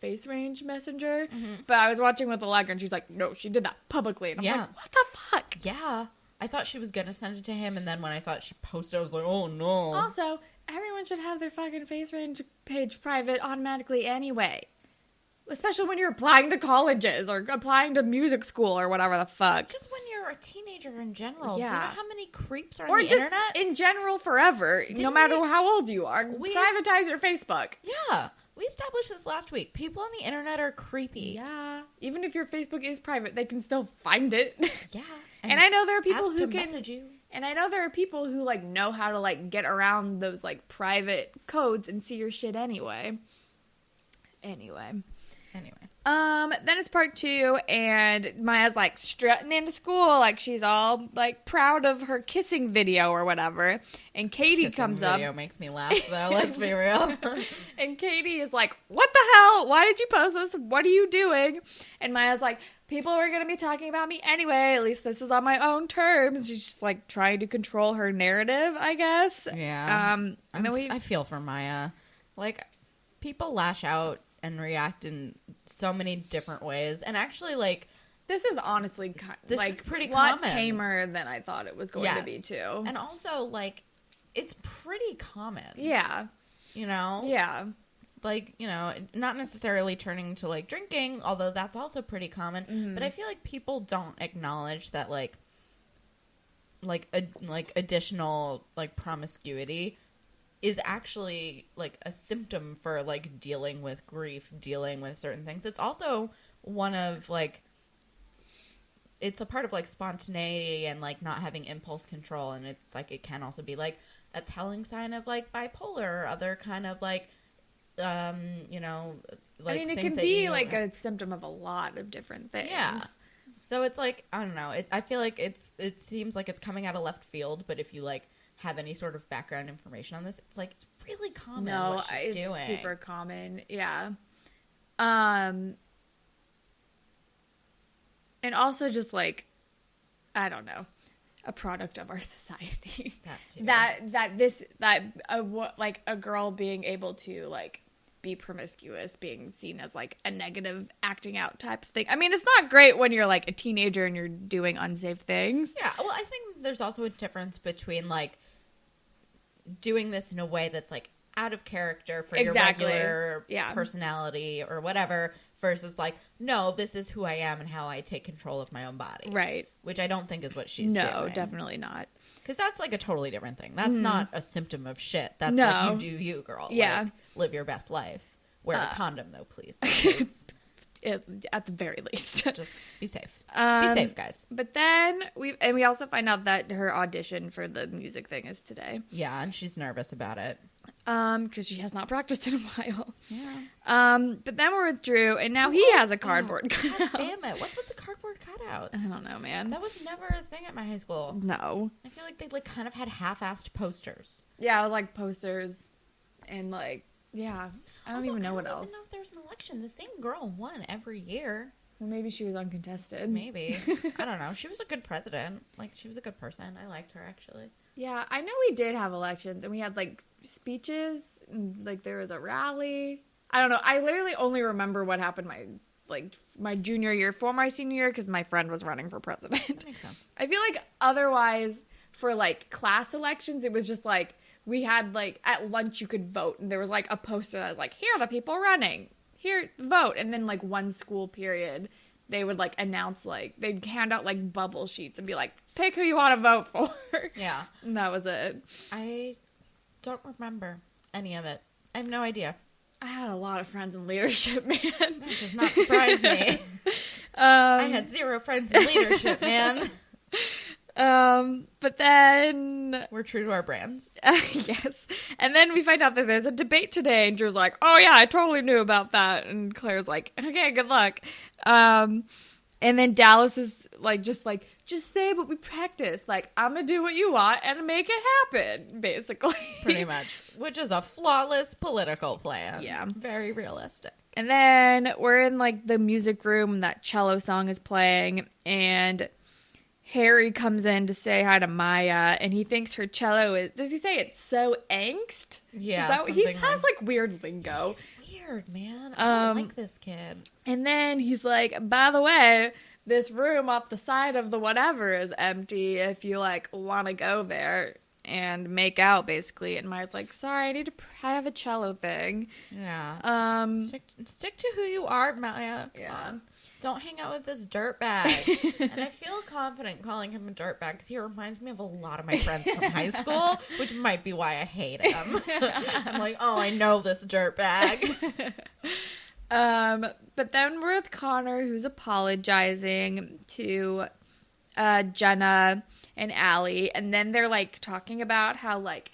face range messenger. But I was watching with Allegra, and she's like, no, she did that publicly. And I was like, what the fuck? Yeah. I thought she was going to send it to him, and then when I saw it, she posted, I was like, oh, no. Also, everyone should have their fucking face range page private automatically anyway. Especially when you're applying to colleges or applying to music school or whatever the fuck. Just when you're a teenager in general. Yeah. Do you know how many creeps are or on the just internet? in general forever, no matter how old you are. Privatize your Facebook. Yeah. We established this last week. People on the internet are creepy. Yeah. Even if your Facebook is private, they can still find it. Yeah. And I know there are people who can message you. And I know there are people who like know how to like get around those like private codes and see your shit anyway. Anyway. Then it's part 2, and Maya's like strutting into school like she's all like proud of her kissing video or whatever. And Katie comes up. Video makes me laugh though. Let's be real. And Katie is like, "What the hell? Why did you post this? What are you doing?" And Maya's like, "People are gonna be talking about me anyway. At least this is on my own terms." She's just like trying to control her narrative, I guess. Yeah. And then I feel for Maya. Like, people lash out and react in so many different ways, and actually, like, this is honestly is pretty a lot common. Tamer than I thought it was going to be too. And also, like, it's pretty common. Yeah, you know. Yeah, like, you know, not necessarily turning to like drinking, although that's also pretty common. Mm-hmm. But I feel like people don't acknowledge that like additional like promiscuity is actually like a symptom for like dealing with grief, dealing with certain things. It's also one of like, it's a part of like spontaneity and like not having impulse control. And it's like, it can also be like a telling sign of like bipolar or other kind of like, you know, like, I mean, it can be like a symptom of a lot of different things. Yeah. So it's like, I don't know. I feel like it seems like it's coming out of left field, but if you like have any sort of background information on this, it's like, it's really common what she's doing. It's super common. Yeah. And also just like, I don't know, a product of our society. Like a girl being able to like be promiscuous being seen as like a negative acting out type of thing. I mean, it's not great when you're like a teenager and you're doing unsafe things. Yeah. Well, I think there's also a difference between like doing this in a way that's like out of character for your regular personality or whatever versus like, no, this is who I am and how I take control of my own body. Right. Which I don't think is what she's doing. No, definitely not. Because that's like a totally different thing. That's not a symptom of shit. That's like, you do you, girl. Yeah. Like, live your best life. Wear a condom, though, please. At the very least. Just be safe. Be safe, guys. But then we also find out that her audition for the music thing is today. Yeah, and she's nervous about it. Because she has not practiced in a while. Yeah. But then we're with Drew, and now he has a cardboard cutout. Damn it. What's with the cardboard cutouts? I don't know, man. That was never a thing at my high school. No. I feel like they like kind of had half-assed posters. Yeah, it was like posters and like, yeah. I don't even know what else. I don't even know if there was an election. The same girl won every year. Well, maybe she was uncontested. Maybe. I don't know. She was a good president. Like, she was a good person. I liked her, actually. Yeah, I know we did have elections, and we had, like, speeches, and, like, there was a rally. I don't know. I literally only remember what happened my junior year for my senior year, because my friend was running for president. That makes sense. I feel like otherwise, for, like, class elections, it was just, like, we had, like, at lunch you could vote, and there was, like, a poster that was like, here are the people running. Here, vote. And then, like, one school period, they would, like, announce, like, they'd hand out, like, bubble sheets and be like, pick who you want to vote for. Yeah. And that was it. I don't remember any of it. I have no idea. I had a lot of friends in leadership, man. That does not surprise me. I had 0 friends in leadership, man. But then we're true to our brands. Yes. And then we find out that there's a debate today, and Drew's like, oh yeah, I totally knew about that. And Claire's like, okay, good luck. And then Dallas is like, just say what we practice. Like, I'm gonna do what you want and make it happen, basically. Pretty much. Which is a flawless political plan. Yeah. Very realistic. And then we're in like the music room, and that cello song is playing, and Harry comes in to say hi to Maya, and he thinks her cello is... Does he say it's so angst? Yeah. He has, like, weird lingo. He's weird, man. I don't like this kid. And then he's like, by the way, this room off the side of the whatever is empty if you, like, want to go there and make out, basically. And Maya's like, sorry, I have a cello thing. Yeah. Stick to who you are, Maya. Yeah. Don't hang out with this dirtbag. And I feel confident calling him a dirtbag because he reminds me of a lot of my friends from high school, which might be why I hate him. I'm like, oh, I know this dirtbag. But then we're with Connor, who's apologizing to Jenna and Allie, and then they're, like, talking about how, like,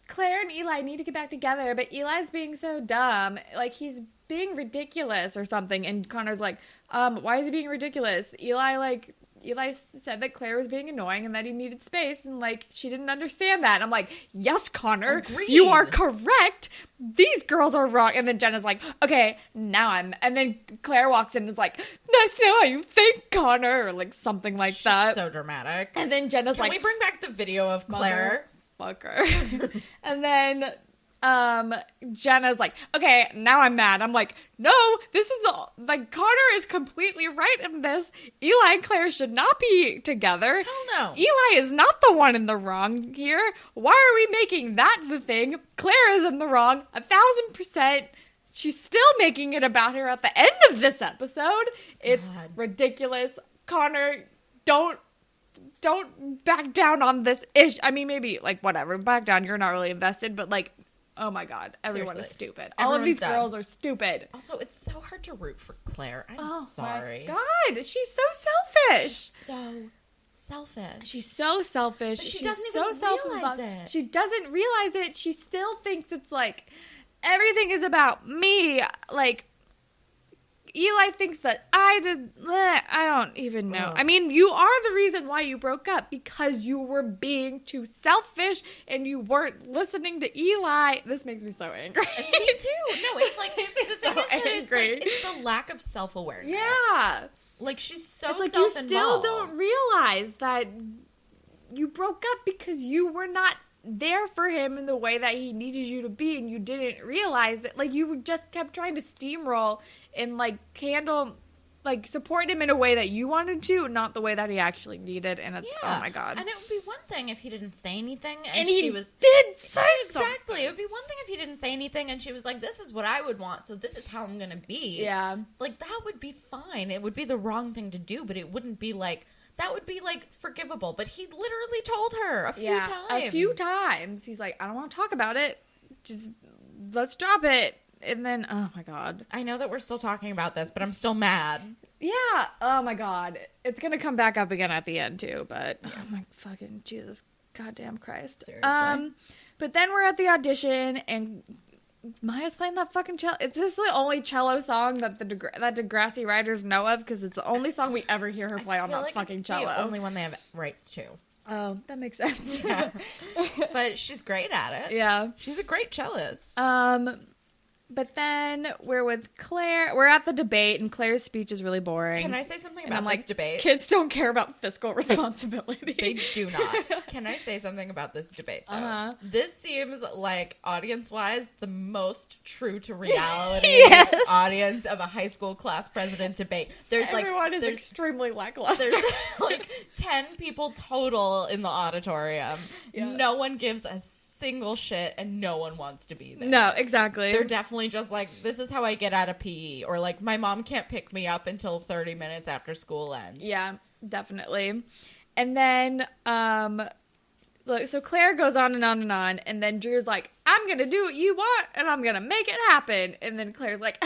Claire and Eli need to get back together, but Eli's being so dumb. Like, he's being ridiculous or something. And Connor's like, why is he being ridiculous? Eli said that Claire was being annoying and that he needed space, and, like, she didn't understand that. And I'm like, yes, Connor, Agreed. You are correct. These girls are wrong. And then Jenna's like, okay, and then Claire walks in and is like, that's not how you think, Connor, or, like, something like that. So dramatic. And then Jenna's like, can we bring back the video of Claire? Fucker. And then Jenna's like, okay, now I'm mad. I'm like, no, this is like, Connor is completely right in this. Eli and Claire should not be together. Hell no. Eli is not the one in the wrong here. Why are we making that the thing? Claire is in the wrong 1,000%. She's still making it about her at the end of this episode. It's ridiculous. Connor, don't back down on this ish. I mean, maybe, like, whatever, back down. You're not really invested, but, like, oh my God, everyone Seriously. is stupid. All of these Everyone's girls are stupid. Also, it's so hard to root for Claire. I'm sorry. My God, she's so selfish. So selfish. She's so selfish. But she she's doesn't so even self-involved. realize it. She doesn't realize it. She still thinks it's like everything is about me. Like, Eli thinks that I don't even know. Ugh. I mean, you are the reason why you broke up, because you were being too selfish and you weren't listening to Eli. This makes me so angry. Me too. No, it's like, the thing is that angry. it's the lack of self-awareness. Yeah. Like, she's so It's like self-involved. you still don't realize that you broke up because you were not there for him in the way that he needed you to be, and you didn't realize it. Like, you just kept trying to steamroll and, like, support him in a way that you wanted to, not the way that he actually needed. And it's, oh my God. And it would be one thing if he didn't say anything and she he was did say exactly. something. It would be one thing if he didn't say anything and she was like, this is what I would want, so this is how I'm gonna be. Yeah. Like, that would be fine. It would be the wrong thing to do, but it wouldn't be like, that would be, like, forgivable. But he literally told her a few times. A few times. He's like, I don't want to talk about it. Just, let's drop it. And then, oh my God. I know that we're still talking about this, but I'm still mad. Yeah. Oh my God. It's going to come back up again at the end too, but oh my fucking Jesus goddamn Christ. Seriously. But then we're at the audition and Maya's playing that fucking cello. Is this the only cello song that that Degrassi writers know of? Because it's the only song we ever hear her play on that fucking cello. The only one they have rights to. Oh, that makes sense. Yeah. But she's great at it. Yeah. She's a great cellist. But then we're with Claire. We're at the debate, and Claire's speech is really boring. Can I say something and about I'm this like, debate? Kids don't care about fiscal responsibility. They do not. Can I say something about this debate, though? Uh-huh. This seems like, audience-wise, the most true to reality Yes. audience of a high school class president debate. Everyone is extremely lackluster. There's like 10 people total in the auditorium. Yeah. No one gives a single shit, and no one wants to be there. No, exactly. They're definitely just like, this is how I get out of PE, or like, my mom can't pick me up until 30 minutes after school ends. Yeah, definitely. And then, look, so Claire goes on and on and on, and then Drew's like, I'm gonna do what you want, and I'm gonna make it happen. And then Claire's like,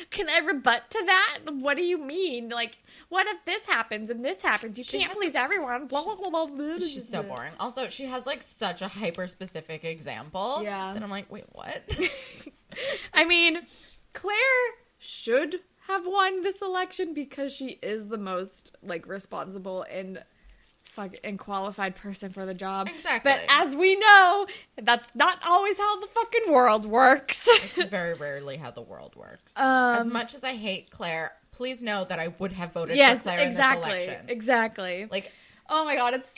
can I rebut to that? What do you mean? Like, what if this happens and this happens? You can't please everyone. Blah, blah, blah, blah, blah. She's so boring. Also, she has like such a hyper-specific example. Yeah. That I'm like, wait, what? I mean, Claire should have won this election because she is the most, like, responsible and qualified person for the job. Exactly. But as we know, that's not always how the fucking world works. It's very rarely how the world works. As much as I hate Claire, please know that I would have voted for Claire in this election. Exactly. Like, oh my God, it's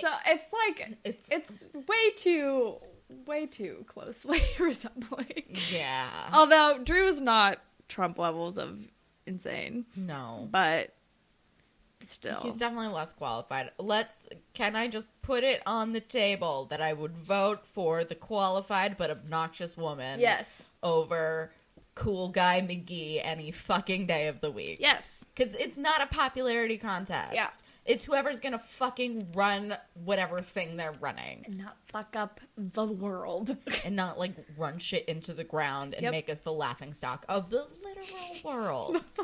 way too closely resembling. yeah. Although Drew is not Trump levels of insane. No. But still. He's definitely less qualified. Can I just put it on the table that I would vote for the qualified but obnoxious woman? Yes. Over cool guy McGee any fucking day of the week. Yes. Because it's not a popularity contest. Yeah. It's whoever's gonna fucking run whatever thing they're running. And not fuck up the world. And not, like, run shit into the ground and make us the laughingstock of the literal world. The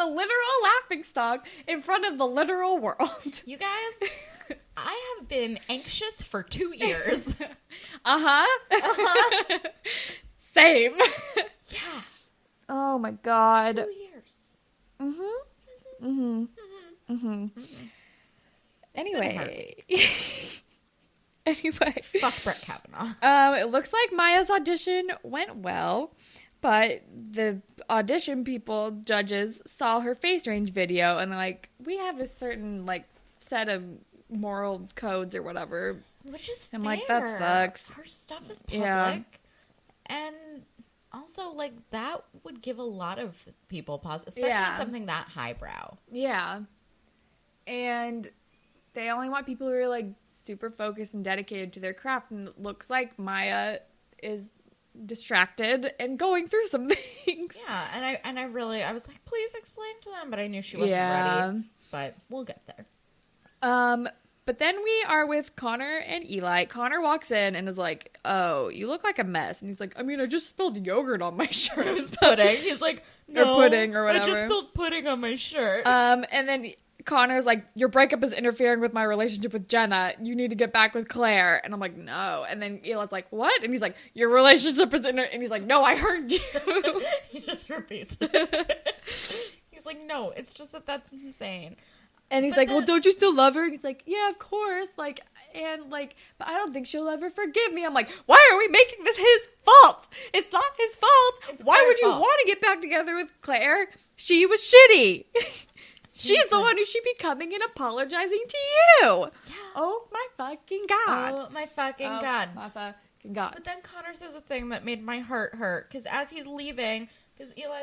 literal laughingstock in front of the literal world. You guys, I have been anxious for 2 years. Same. Yeah. Oh my god. 2 years. Anyway. Anyway. Fuck Brett Kavanaugh. It looks like Maya's audition went well, but the audition people, judges, saw her face range video and they're like, we have a certain, like, set of moral codes or whatever. Which is I'm fair. like, that sucks. Her stuff is public. Yeah. And also, like, that would give a lot of people pause, especially something that highbrow. Yeah. And they only want people who are, like, super focused and dedicated to their craft. And it looks like Maya is distracted and going through some things. Yeah, and I was like, please explain to them, but I knew she wasn't ready. But we'll get there. But then we are with Connor and Eli. Connor walks in and is like, oh, you look like a mess. And he's like, I mean, I just spilled yogurt on my shirt. It was pudding. He's like, no, or pudding or whatever. I just spilled pudding on my shirt. And then Connor's like, your breakup is interfering with my relationship with Jenna. You need to get back with Claire. And I'm like, no. And then Eli's like, what? And he's like, your relationship is and he's like, no, I heard you. He just repeats it. He's like, no, it's just that's insane. And he's well, don't you still love her? And he's like, yeah, of course. But I don't think she'll ever forgive me. I'm like, why are we making this his fault? It's not his fault. Why would you want to get back together with Claire? She was shitty. She's the one who should be coming and apologizing to you. Yeah. Oh, my fucking God. Oh, my fucking God. My fucking God. But then Connor says a thing that made my heart hurt. Because as he's leaving, Eli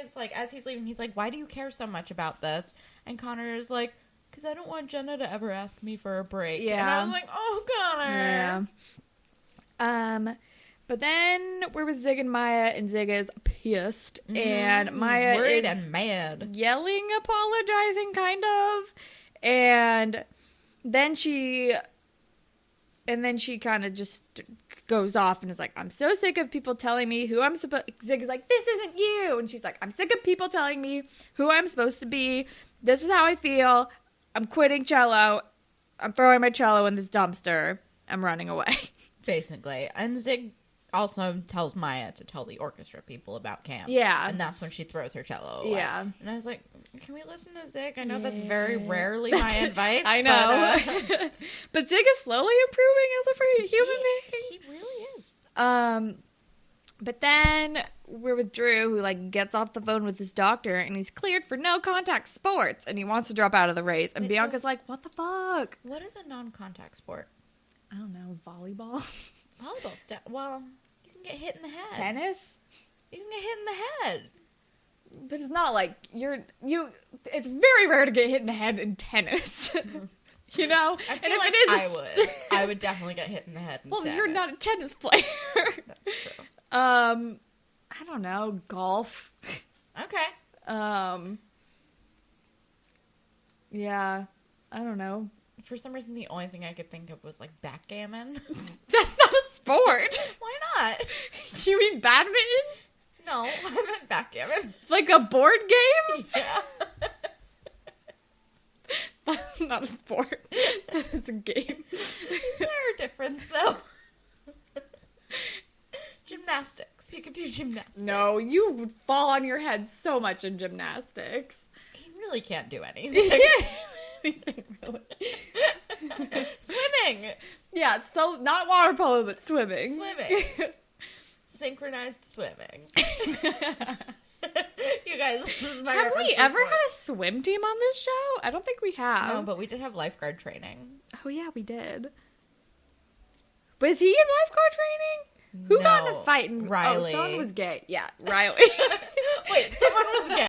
is like, as he's leaving, he's like, why do you care so much about this? And Connor is like, because I don't want Jenna to ever ask me for a break. Yeah. And I was like, oh, Connor. Yeah. But then we're with Zig and Maya, and Zig is pissed, and Maya is worried and mad, yelling, apologizing, kind of, and then she kind of just goes off and is like, I'm so sick of people telling me who I'm supposed. Zig is like, this isn't you, and she's like, I'm sick of people telling me who I'm supposed to be. This is how I feel. I'm quitting cello. I'm throwing my cello in this dumpster. I'm running away. Basically, and Zig also tells Maya to tell the orchestra people about camp. Yeah. And that's when she throws her cello away. Yeah. And I was like, can we listen to Zig? I know that's very rarely my advice. I know. But Zig is slowly improving as a human being. He really is. But then we're with Drew, who, like, gets off the phone with his doctor, and he's cleared for no-contact sports, and he wants to drop out of the race. And Bianca's like, what the fuck? What is a non-contact sport? I don't know. Volleyball? Volleyball stuff. Well, you can get hit in the head. Tennis? You can get hit in the head. But it's not like it's very rare to get hit in the head in tennis. You know? I feel like I would definitely get hit in the head in tennis. You're not a tennis player. That's true. I don't know. Golf. Okay. Yeah. I don't know. For some reason, the only thing I could think of was, like, backgammon. That's not a sport. Why not? You mean badminton? No, I meant backgammon. Like a board game? Yeah. That's not a sport. That's a game. Is there a difference, though? Gymnastics. You could do gymnastics. No, you would fall on your head so much in gymnastics. He really can't do anything. Really. Swimming. Yeah, so not water polo, but swimming. Swimming. Synchronized swimming. You guys, this is my Have we ever had a swim team on this show? I don't think we have. No, but we did have lifeguard training. Oh, yeah, we did. But is he in lifeguard training? Who got in a fight? Riley. Oh, someone was gay. Yeah, Riley. Wait, someone was gay.